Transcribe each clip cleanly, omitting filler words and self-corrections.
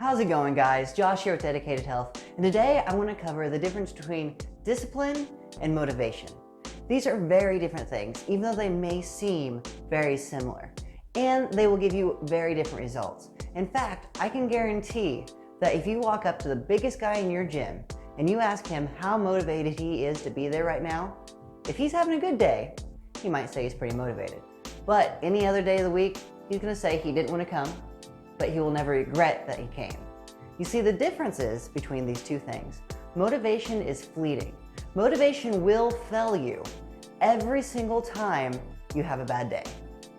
How's it going, guys? Josh here with Dedicated Health, and today I want to cover the difference between discipline and motivation. These are very different things, even though they may seem very similar, and they will give you very different results. In fact, I can guarantee that if you walk up to the biggest guy in your gym and you ask him how motivated he is to be there right now, if he's having a good day, he might say he's pretty motivated. But any other day of the week, he's going to say he didn't want to come, but he will never regret that he came. You see, the differences between these two things. Motivation is fleeting. Motivation will fail you every single time you have a bad day.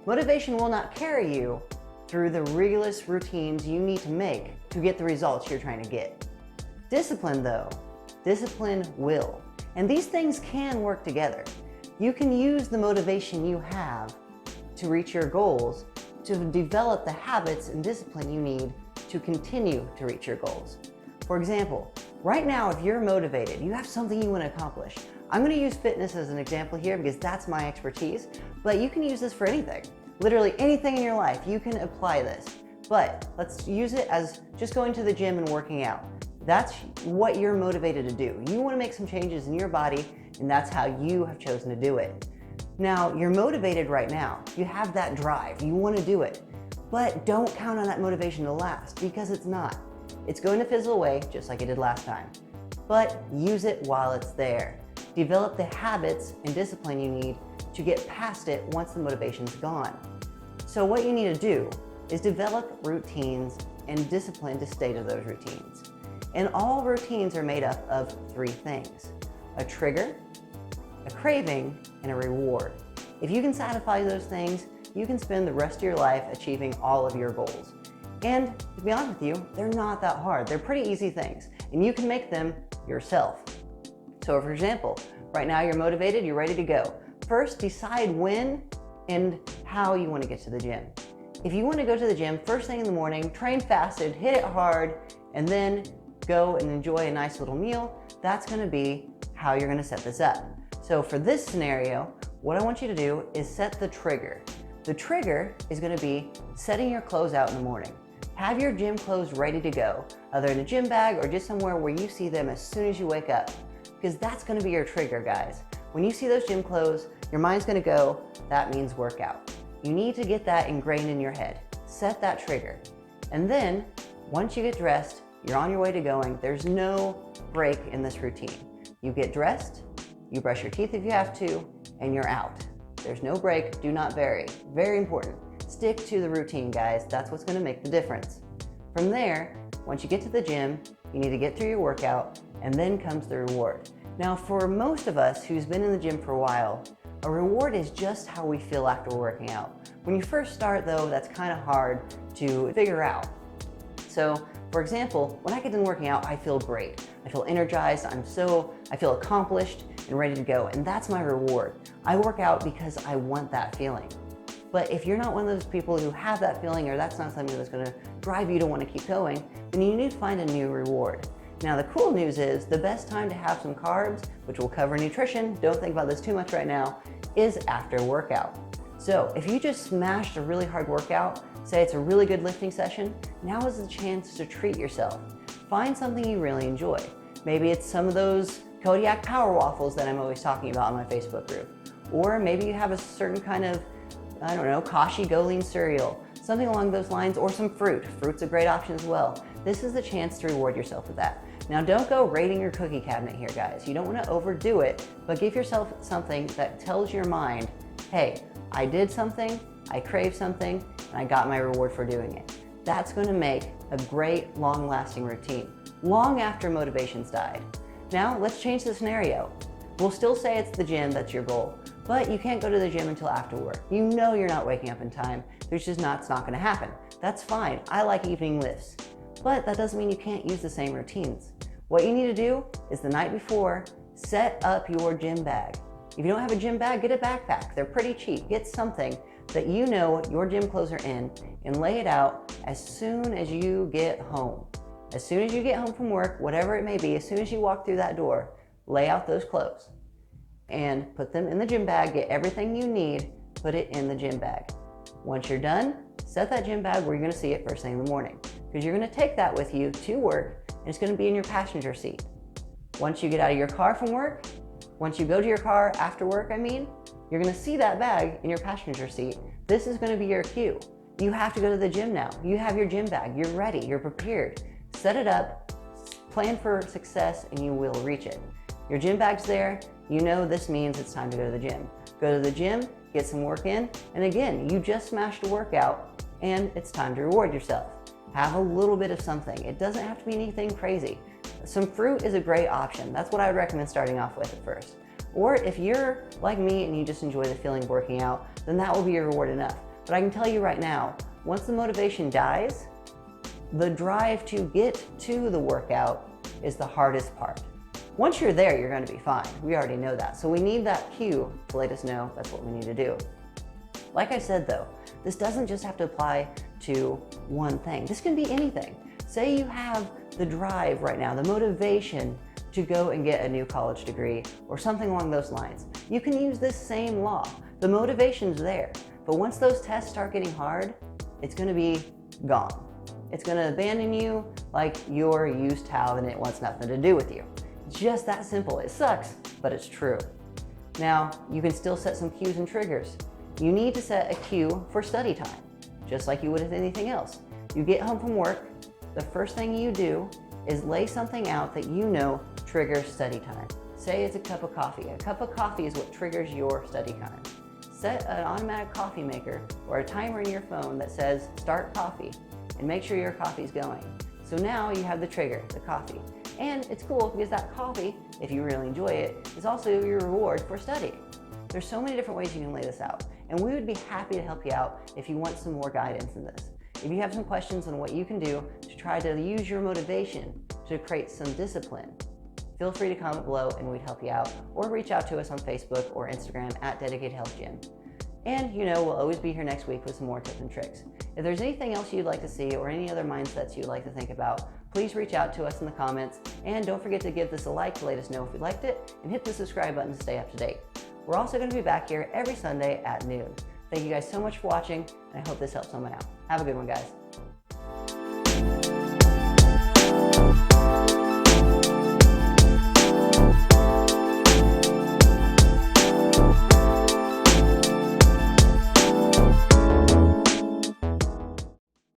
Motivation will not carry you through the rigorous routines you need to make to get the results you're trying to get. Discipline, though, discipline will. And these things can work together. You can use the motivation you have to reach your goals to develop the habits and discipline you need to continue to reach your goals. For example, right now, if you're motivated, you have something you want to accomplish. I'm going to use fitness as an example here because that's my expertise, but you can use this for anything. Literally anything in your life, you can apply this. But let's use it as just going to the gym and working out. That's what you're motivated to do. You want to make some changes in your body, and that's how you have chosen to do it. Now, you're motivated right now. You have that drive. You want to do it. But don't count on that motivation to last, because it's not. It's going to fizzle away just like it did last time. But use it while it's there. Develop the habits and discipline you need to get past it once the motivation's gone. So what you need to do is develop routines and discipline to stay to those routines. And all routines are made up of three things: a trigger, a craving, and a reward. If you can satisfy those things, you can spend the rest of your life achieving all of your goals. And to be honest with you, they're not that hard. They're pretty easy things, and you can make them yourself. So for example, right now you're motivated, you're ready to go. First, decide when and how you want to get to the gym. If you want to go to the gym first thing in the morning, train fasted, hit it hard, and then go and enjoy a nice little meal, that's going to be how you're going to set this up. So for this scenario, what I want you to do is set the trigger. The trigger is going to be setting your clothes out in the morning. Have your gym clothes ready to go, either in a gym bag or just somewhere where you see them as soon as you wake up, because that's going to be your trigger, guys. When you see those gym clothes, your mind's going to go, that means workout. You need to get that ingrained in your head. Set that trigger. And then once you get dressed, you're on your way to going. There's no break in this routine. You get dressed, you brush your teeth if you have to, and you're out. There's no break, do not vary. Very important. Stick to the routine, guys. That's what's gonna make the difference. From there, once you get to the gym, you need to get through your workout, and then comes the reward. Now, for most of us who's been in the gym for a while, a reward is just how we feel after working out. When you first start, though, that's kind of hard to figure out. So, for example, when I get done working out, I feel great. I feel energized, I feel accomplished and ready to go, and that's my reward. I work out because I want that feeling. But if you're not one of those people who have that feeling, or that's not something that's gonna drive you to want to keep going, then you need to find a new reward. Now, the cool news is the best time to have some carbs, which will cover nutrition, don't think about this too much right now, is after workout. So if you just smashed a really hard workout, say it's a really good lifting session, now is the chance to treat yourself. Find something you really enjoy. Maybe it's some of those Kodiak power waffles that I'm always talking about on my Facebook group. Or maybe you have a certain kind of, I don't know, Kashi Go-Lean cereal, something along those lines, or some fruit. Fruit's a great option as well. This is the chance to reward yourself with that. Now, don't go raiding your cookie cabinet here, guys. You don't want to overdo it, but give yourself something that tells your mind, hey, I did something, I craved something, and I got my reward for doing it. That's going to make a great, long-lasting routine, long after motivation's died. Now, let's change the scenario. We'll still say it's the gym that's your goal, but you can't go to the gym until after work. You know you're not waking up in time. It's not going to happen. That's fine. I like evening lifts, but that doesn't mean you can't use the same routines. What you need to do is the night before, set up your gym bag. If you don't have a gym bag, get a backpack. They're pretty cheap. Get something that you know your gym clothes are in and lay it out as soon as you get home. As soon as you get home from work, whatever it may be, as soon as you walk through that door, lay out those clothes and put them in the gym bag. Get everything you need, put it in the gym bag. Once you're done, set that gym bag where you're going to see it first thing in the morning. If because you're going to take that with you to work and it's going to be in your passenger seat. Once you get out of your car from work, once you go to your car after work, you're going to see that bag in your passenger seat. This is going to be your cue. You have to go to the gym now. You have your gym bag. You're ready. You're prepared. Set it up, plan for success, and you will reach it. Your gym bag's there. You know this means it's time to go to the gym. Go to the gym, get some work in, and again, you just smashed a workout and it's time to reward yourself. Have a little bit of something. It doesn't have to be anything crazy. Some fruit is a great option. That's what I would recommend starting off with at first. Or if you're like me and you just enjoy the feeling of working out, then that will be your reward enough. But I can tell you right now, once the motivation dies, the drive to get to the workout is the hardest part. Once you're there, you're going to be fine. We already know that. So we need that cue to let us know that's what we need to do. Like I said though, this doesn't just have to apply to one thing. This can be anything. Say you have the drive right now, the motivation to go and get a new college degree or something along those lines. You can use this same law. The motivation's there, but once those tests start getting hard, it's going to be gone. It's going to abandon you like you're a used towel and it wants nothing to do with you. It's just that simple. It sucks, but it's true. Now, you can still set some cues and triggers. You need to set a cue for study time, just like you would with anything else. You get home from work, the first thing you do is lay something out that you know triggers study time. Say it's a cup of coffee. A cup of coffee is what triggers your study time. Set an automatic coffee maker or a timer in your phone that says start coffee and make sure your coffee's going. So now you have the trigger, the coffee. And it's cool because that coffee, if you really enjoy it, is also your reward for studying. There's so many different ways you can lay this out, and we would be happy to help you out if you want some more guidance in this. If you have some questions on what you can do to try to use your motivation to create some discipline, feel free to comment below and we'd help you out, or reach out to us on Facebook or Instagram at Dedicated Health Gym. And we'll always be here next week with some more tips and tricks. If there's anything else you'd like to see or any other mindsets you'd like to think about, please reach out to us in the comments, and don't forget to give this a like to let us know if you liked it, and hit the subscribe button to stay up to date. We're also going to be back here every Sunday at noon. Thank you guys so much for watching, and I hope this helps someone out. Have a good one, guys.